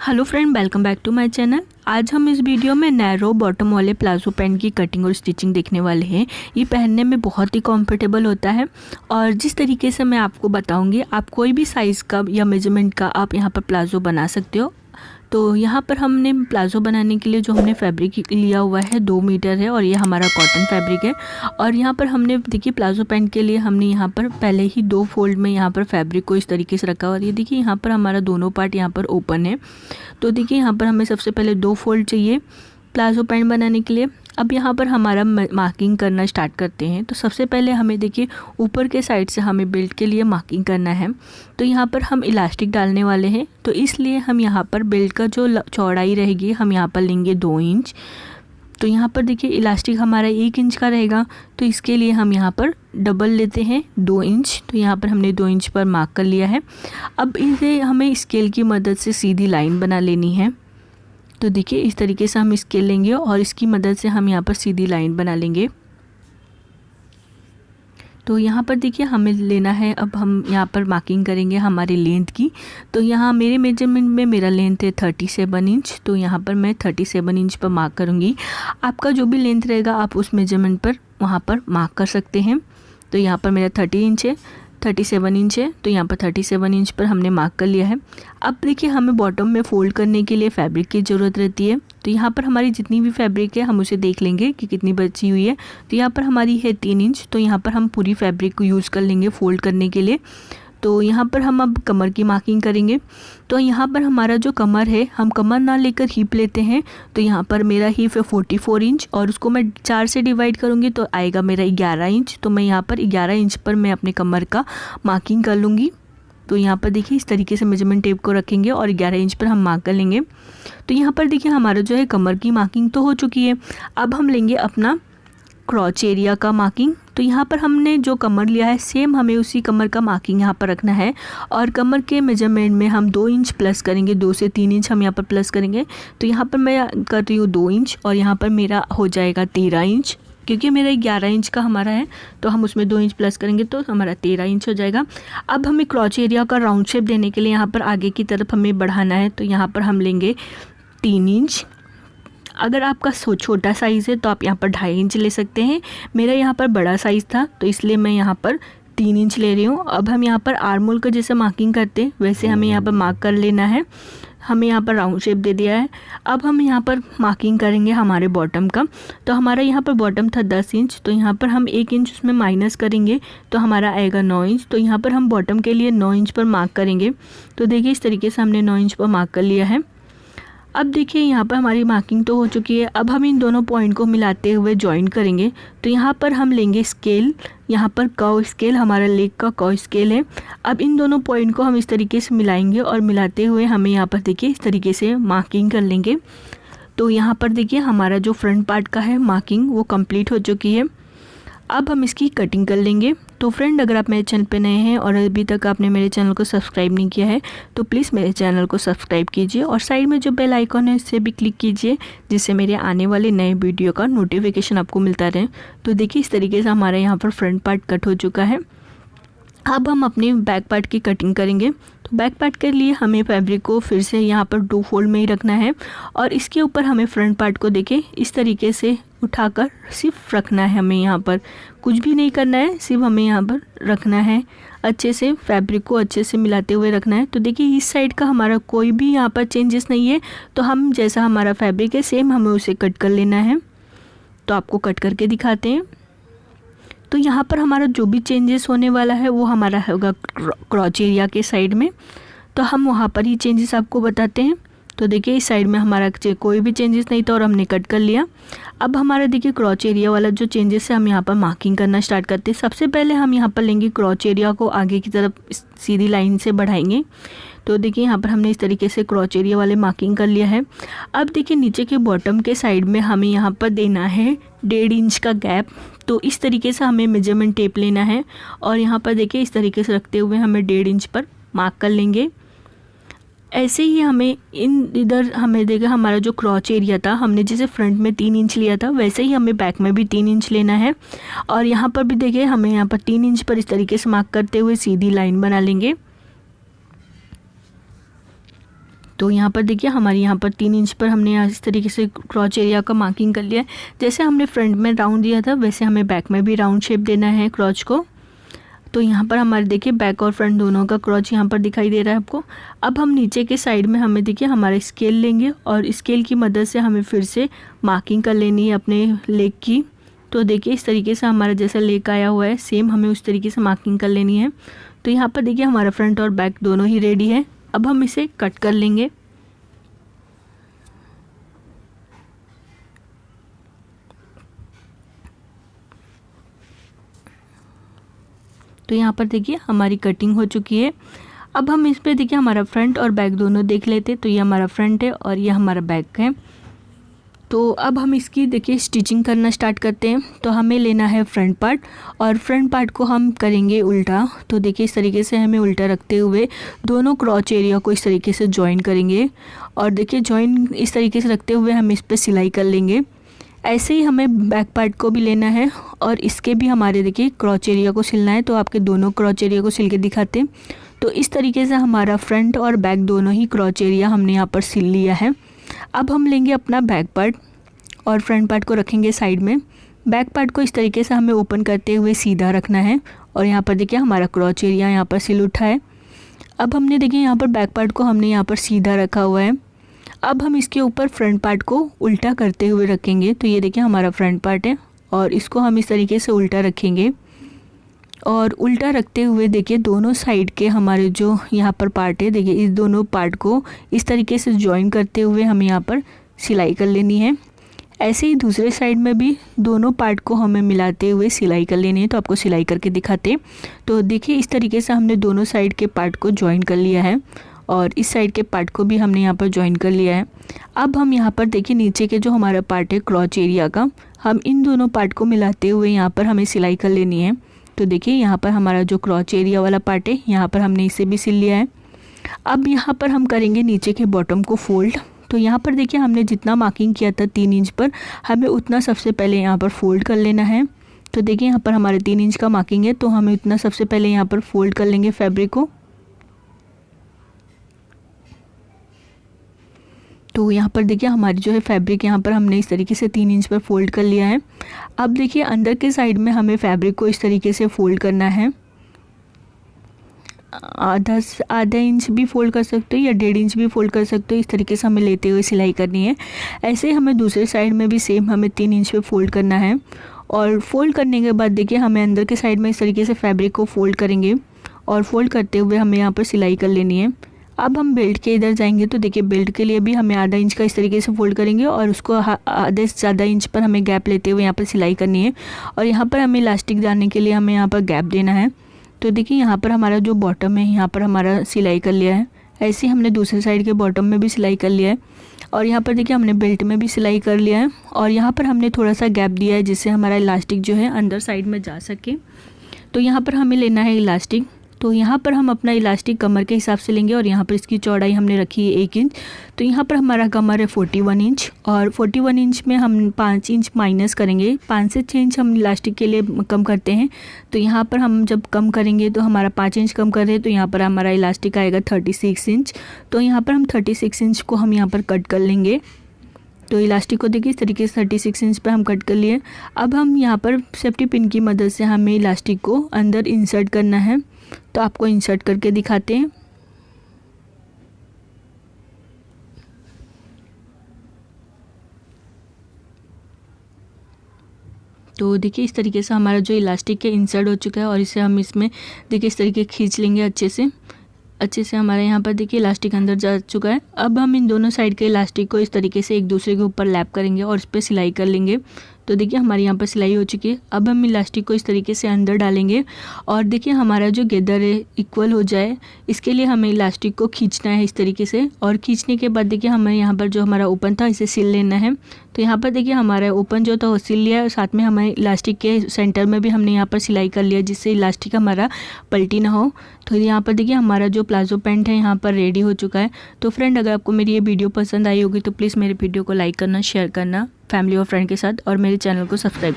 Hello friend, welcome back to my channel. आज हम इस वीडियो में नैरो बॉटम वाले प्लाजो पैंट की कटिंग और स्टिचिंग देखने वाले हैं। ये पहनने में बहुत ही कंफर्टेबल होता है और जिस तरीके से मैं आपको बताऊंगी, आप कोई भी साइज़ का या मेजरमेंट का आप यहाँ पर प्लाजो बना सकते हो। तो यहाँ पर हमने प्लाजो बनाने के लिए जो हमने फैब्रिक लिया हुआ है 2 मीटर है और ये हमारा कॉटन फैब्रिक है। और यहाँ पर हमने देखिए प्लाजो पैंट के लिए हमने यहाँ पर पहले ही 2 फोल्ड में यहाँ पर फैब्रिक को इस तरीके से रखा हुआ है। ये देखिए यहाँ पर हमारा दोनों पार्ट यहाँ पर ओपन है। तो देखिए यहाँ पर हमें सबसे पहले 2 फोल्ड चाहिए प्लाजो पैंट बनाने के लिए। अब यहाँ पर हमारा मार्किंग करना स्टार्ट करते हैं। तो सबसे पहले हमें देखिए ऊपर के साइड से हमें बेल्ट के लिए मार्किंग करना है। तो यहाँ पर हम इलास्टिक डालने वाले हैं, तो इसलिए हम यहाँ पर बेल्ट का जो चौड़ाई रहेगी हम यहाँ पर लेंगे 2 इंच। तो यहाँ पर देखिए इलास्टिक हमारा 1 इंच का रहेगा, तो इसके लिए हम यहाँ पर डबल लेते हैं 2 इंच। तो यहाँ पर हमने 2 इंच पर मार्क कर लिया है। अब इसे हमें स्केल की मदद से सीधी लाइन बना लेनी है। तो देखिए इस तरीके से हम स्केल लेंगे और इसकी मदद से हम यहाँ पर सीधी लाइन बना लेंगे। तो यहाँ पर देखिए हमें लेना है, अब हम यहाँ पर मार्किंग करेंगे हमारी लेंथ की। तो यहाँ मेरे मेजरमेंट में मेरा लेंथ है 37 इंच। तो यहाँ पर मैं 37 इंच पर मार्क करूँगी। आपका जो भी लेंथ रहेगा आप उस मेजरमेंट पर वहाँ पर मार्क कर सकते हैं। तो यहाँ पर मेरा 37 इंच है। तो यहाँ पर 37 इंच पर हमने मार्क कर लिया है। अब देखिए हमें बॉटम में फ़ोल्ड करने के लिए फैब्रिक की ज़रूरत रहती है। तो यहाँ पर हमारी जितनी भी फैब्रिक है हम उसे देख लेंगे कि कितनी बची हुई है। तो यहाँ पर हमारी है 3 इंच। तो यहाँ पर हम पूरी फैब्रिक को यूज़ कर लेंगे फ़ोल्ड करने के लिए। तो यहाँ पर हम अब कमर की मार्किंग करेंगे। तो यहाँ पर हमारा जो कमर है हम कमर ना लेकर हिप लेते हैं। तो यहाँ पर मेरा हिप है 44 इंच और उसको मैं 4 से डिवाइड करूँगी तो आएगा मेरा 11 इंच। तो मैं यहाँ पर 11 इंच पर मैं अपने कमर का मार्किंग कर लूँगी। तो यहाँ पर देखिए इस तरीके से मेजरमेंट टेप को रखेंगे और 11 इंच पर हम मार्क कर लेंगे। तो यहाँ पर देखिए हमारा जो है कमर की मार्किंग तो हो चुकी है। अब हम लेंगे अपना क्रॉच एरिया का मार्किंग। तो यहाँ पर हमने जो कमर लिया है सेम हमें उसी कमर का मार्किंग यहाँ पर रखना है और कमर के मेजरमेंट में हम 2 इंच प्लस करेंगे, 2 से 3 इंच हम यहाँ पर प्लस करेंगे। तो यहाँ पर मैं कर रही हूँ 2 इंच और यहाँ पर मेरा हो जाएगा 13 इंच। क्योंकि मेरा 11 इंच का हमारा है तो हम उसमें 2 इंच प्लस करेंगे तो हमारा 13 इंच हो जाएगा। अब हमें क्रॉच एरिया का राउंड शेप देने के लिए यहाँ पर आगे की तरफ हमें बढ़ाना है। तो यहाँ पर हम लेंगे 3 इंच। अगर आपका छोटा साइज़ है तो आप यहाँ पर 2.5 इंच ले सकते हैं। मेरा यहाँ पर बड़ा साइज़ था तो इसलिए मैं यहाँ पर 3 इंच ले रही हूँ। अब हम यहाँ पर आर्म होल का जैसे मार्किंग करते हैं वैसे हमें यहाँ पर मार्क कर लेना है। हमें यहाँ पर राउंड शेप दे दिया है। अब हम यहाँ पर मार्किंग करेंगे हमारे बॉटम का। तो हमारा यहाँ पर बॉटम था 10 इंच। तो यहाँ पर हम 1 इंच उसमें माइनस करेंगे तो हमारा आएगा 9 इंच। तो यहाँ पर हम बॉटम के लिए 9 इंच पर मार्क करेंगे। तो देखिए इस तरीके से हमने 9 इंच पर मार्क कर लिया है। अब देखिए यहाँ पर हमारी मार्किंग तो हो चुकी है। अब हम इन दोनों पॉइंट को मिलाते हुए जॉइन करेंगे। तो यहाँ पर हम लेंगे स्केल, यहाँ पर कर्व स्केल, हमारा लेग का कर्व स्केल है। अब इन दोनों पॉइंट को हम इस तरीके से मिलाएंगे और मिलाते हुए हमें यहाँ पर देखिए इस तरीके से मार्किंग कर लेंगे। तो यहाँ पर देखिए हमारा जो फ्रंट पार्ट का है मार्किंग वो कंप्लीट हो चुकी है। अब हम इसकी कटिंग कर लेंगे। तो फ्रेंड, अगर आप मेरे चैनल पे नए हैं और अभी तक आपने मेरे चैनल को सब्सक्राइब नहीं किया है तो प्लीज़ मेरे चैनल को सब्सक्राइब कीजिए और साइड में जो बेल आइकॉन है उससे भी क्लिक कीजिए जिससे मेरे आने वाले नए वीडियो का नोटिफिकेशन आपको मिलता रहे। तो देखिए इस तरीके से हमारा यहाँ पर फ्रंट पार्ट कट हो चुका है। अब हम अपने बैक पार्ट की कटिंग करेंगे। तो बैक पार्ट के लिए हमें फैब्रिक को फिर से यहाँ पर 2 फोल्ड में ही रखना है और इसके ऊपर हमें फ्रंट पार्ट को देखिए इस तरीके से उठाकर सिर्फ रखना है। हमें यहाँ पर कुछ भी नहीं करना है, सिर्फ हमें यहाँ पर रखना है। अच्छे से फैब्रिक को अच्छे से मिलाते हुए रखना है। तो देखिए इस साइड का हमारा कोई भी यहाँ पर चेंजेस नहीं है। तो हम जैसा हमारा फैब्रिक है सेम हमें उसे कट कर लेना है। तो आपको कट करके दिखाते हैं। तो यहाँ पर हमारा जो भी चेंजेस होने वाला है वो हमारा होगा क्रॉच एरिया के साइड में। तो हम वहाँ पर ही चेंजेस आपको बताते हैं। तो देखिए इस साइड में हमारा कोई भी चेंजेस नहीं था और हमने कट कर लिया। अब हमारा देखिए क्रॉच एरिया वाला जो चेंजेस है हम यहाँ पर मार्किंग करना स्टार्ट करते हैं। सबसे पहले हम यहाँ पर लेंगे क्रॉच एरिया को आगे की तरफ सीधी लाइन से बढ़ाएंगे। तो देखिए यहाँ पर हमने इस तरीके से क्रॉच एरिया वाले मार्किंग कर लिया है। अब देखिए नीचे के बॉटम के साइड में हमें यहाँ पर देना है 1.5 इंच का गैप। तो इस तरीके से हमें मेजरमेंट टेप लेना है और यहाँ पर देखिए इस तरीके से रखते हुए हमें 1.5 इंच पर मार्क कर लेंगे। ऐसे ही हमें इधर हमें देखा हमारा जो क्रॉच एरिया था हमने जैसे फ्रंट में 3 इंच लिया था वैसे ही हमें बैक में भी 3 इंच लेना है। और यहाँ पर भी देखिए हमें यहाँ पर 3 इंच पर इस तरीके से मार्क करते हुए सीधी लाइन बना लेंगे। तो यहाँ पर देखिए हमारे यहाँ पर 3 इंच पर हमने इस तरीके से क्रॉच एरिया का मार्किंग कर लिया है। जैसे हमने फ्रंट में राउंड दिया था वैसे हमें बैक में भी राउंड शेप देना है क्रॉच को। तो यहाँ पर हमारे देखिए बैक और फ्रंट दोनों का क्रॉच यहाँ पर दिखाई दे रहा है आपको। अब हम नीचे के साइड में हमें देखिए हमारा स्केल लेंगे और स्केल की मदद से हमें फिर से मार्किंग कर लेनी है अपने लेग की। तो देखिए इस तरीके से हमारा जैसा लेग आया हुआ है सेम हमें उस तरीके से मार्किंग कर लेनी है। तो यहाँ पर देखिए हमारा फ्रंट और बैक दोनों ही रेडी है। अब हम इसे कट कर लेंगे। तो यहाँ पर देखिए हमारी कटिंग हो चुकी है। अब हम इस पे देखिए हमारा फ्रंट और बैक दोनों देख लेते। तो ये हमारा फ्रंट है और ये हमारा बैक है। तो अब हम इसकी देखिए स्टिचिंग करना स्टार्ट करते हैं। तो हमें लेना है फ्रंट पार्ट और फ्रंट पार्ट को हम करेंगे उल्टा। तो देखिए इस तरीके से हमें उल्टा रखते हुए दोनों क्रॉच एरिया को इस तरीके से जॉइन करेंगे और देखिए जॉइन इस तरीके से रखते हुए हम इस पर सिलाई कर लेंगे। ऐसे ही हमें बैक पार्ट को भी लेना है और इसके भी हमारे देखिए क्रॉच एरिया को सिलना है। तो आपके दोनों क्रॉच एरिया को सिल के दिखाते हैं। तो इस तरीके से हमारा फ्रंट और बैक दोनों ही क्रॉच एरिया हमने यहाँ पर सिल लिया है। अब हम लेंगे अपना बैक पार्ट और फ्रंट पार्ट को रखेंगे साइड में। बैक पार्ट को इस तरीके से हमें ओपन करते हुए सीधा रखना है और यहाँ पर देखिए हमारा क्रॉच एरिया यहाँ पर सिल उठा है। अब हमने देखिए यहाँ पर बैक पार्ट को हमने यहाँ पर सीधा रखा हुआ है। अब हम इसके ऊपर फ्रंट पार्ट को उल्टा करते हुए रखेंगे। तो ये देखिए हमारा फ्रंट पार्ट है और इसको हम इस तरीके से उल्टा रखेंगे और उल्टा रखते हुए देखिए दोनों साइड के हमारे जो यहाँ पर पार्ट है देखिए इस दोनों पार्ट को इस तरीके से जॉइन करते हुए हमें यहाँ पर सिलाई कर लेनी है। ऐसे ही दूसरे साइड में भी दोनों पार्ट को हमें मिलाते हुए सिलाई कर लेनी है। तो आपको सिलाई करके दिखाते। तो देखिए इस तरीके से हमने दोनों साइड के पार्ट को जॉइन कर लिया है और इस साइड के पार्ट को भी हमने यहाँ पर जॉइन कर लिया है। अब हम यहाँ पर देखिए नीचे के जो हमारा पार्ट है क्रॉच एरिया का, हम इन दोनों पार्ट को मिलाते हुए यहाँ पर हमें सिलाई कर लेनी है। तो देखिए यहाँ पर हमारा जो क्रॉच एरिया वाला पार्ट है यहाँ पर हमने इसे भी सिल लिया है। अब यहाँ पर हम करेंगे नीचे के बॉटम को फोल्ड। तो यहाँ पर देखिए हमने जितना मार्किंग किया था 3 इंच पर हमें उतना सबसे पहले यहाँ पर फोल्ड कर लेना है। तो देखिए यहाँ पर हमारे 3 इंच का मार्किंग है तो हमें उतना सबसे पहले यहाँ पर फोल्ड कर लेंगे फैब्रिक को। तो यहाँ पर देखिए हमारी जो है फैब्रिक यहाँ पर हमने इस तरीके से 3 इंच पर फोल्ड कर लिया है। अब देखिए अंदर के साइड में हमें फैब्रिक को इस तरीके से फोल्ड करना है। आधा इंच भी फोल्ड कर सकते हो या 1.5 इंच भी फोल्ड कर सकते हो। इस तरीके से हमें लेते हुए सिलाई करनी है। ऐसे ही हमें दूसरे साइड में भी सेम हमें 3 इंच पे फोल्ड करना है और फोल्ड करने के बाद देखिए हमें अंदर के साइड में इस तरीके से फैब्रिक को फोल्ड करेंगे और फोल्ड करते हुए हमें यहाँ पर सिलाई कर लेनी है। अब हम बेल्ट के इधर जाएंगे तो देखिए बेल्ट के लिए भी हमें आधा इंच का इस तरीके से फोल्ड करेंगे और उसको आधे से ज़्यादा इंच पर हमें गैप लेते हुए यहाँ पर सिलाई करनी है और यहाँ पर हमें इलास्टिक डालने के लिए हमें यहाँ पर गैप देना है। तो देखिए यहाँ पर हमारा जो बॉटम है यहाँ पर हमारा सिलाई कर लिया है। ऐसे ही हमने दूसरे साइड के बॉटम में भी सिलाई कर लिया है और यहाँ पर देखिए हमने बेल्ट में भी सिलाई कर लिया है और यहाँ पर हमने थोड़ा सा गैप दिया है जिससे हमारा इलास्टिक जो है अंदर साइड में जा सके। तो यहाँ पर हमें लेना है इलास्टिक। तो यहाँ पर हम अपना इलास्टिक कमर के हिसाब से लेंगे और यहाँ पर इसकी चौड़ाई हमने रखी है 1 इंच। तो यहाँ पर हमारा कमर है 41 इंच और 41 इंच में हम 5 इंच माइनस करेंगे। 5 से 6 इंच हम इलास्टिक के लिए कम करते हैं। तो यहाँ पर हम जब कम करेंगे तो हमारा 5 इंच कम कर रहे हैं तो यहाँ पर हमारा इलास्टिक आएगा 36 इंच। तो यहाँ पर हम 36 इंच को हम यहाँ पर कट कर लेंगे। तो इलास्टिक को देखिए इस तरीके से 36 इंच पे हम कट कर लिए। अब हम यहाँ पर सेफ्टी पिन की मदद से हमें इलास्टिक को अंदर इंसर्ट करना है। तो आपको इंसर्ट करके दिखाते हैं। तो देखिए इस तरीके से हमारा जो इलास्टिक है इंसर्ट हो चुका है और इसे हम इसमें देखिए इस तरीके खींच लेंगे अच्छे से हमारे यहाँ पर देखिए इलास्टिक अंदर जा चुका है। अब हम इन दोनों साइड के इलास्टिक को इस तरीके से एक दूसरे के ऊपर लैप करेंगे और इस पर सिलाई कर लेंगे। तो देखिए हमारे यहाँ पर सिलाई हो चुकी है। अब हम इलास्टिक को इस तरीके से अंदर डालेंगे और देखिए हमारा जो गेदर है इक्वल हो जाए इसके लिए हमें इलास्टिक को खींचना है इस तरीके से और खींचने के बाद देखिए हमें यहाँ पर जो हमारा ओपन था इसे सिल लेना है। तो यहाँ पर देखिए हमारा ओपन जो था वो सिल लिया है और साथ में हमें इलास्टिक के सेंटर में भी हमने यहाँ पर सिलाई कर लिया जिससे इलास्टिक हमारा पलटी ना हो। तो यहाँ पर देखिए हमारा जो प्लाजो पैंट है यहाँ पर रेडी हो चुका है। तो फ्रेंड अगर आपको मेरी ये वीडियो पसंद आई होगी तो प्लीज़ मेरे वीडियो को लाइक करना, शेयर करना फैमिली और फ्रेंड के साथ और मेरे चैनल को सब्सक्राइब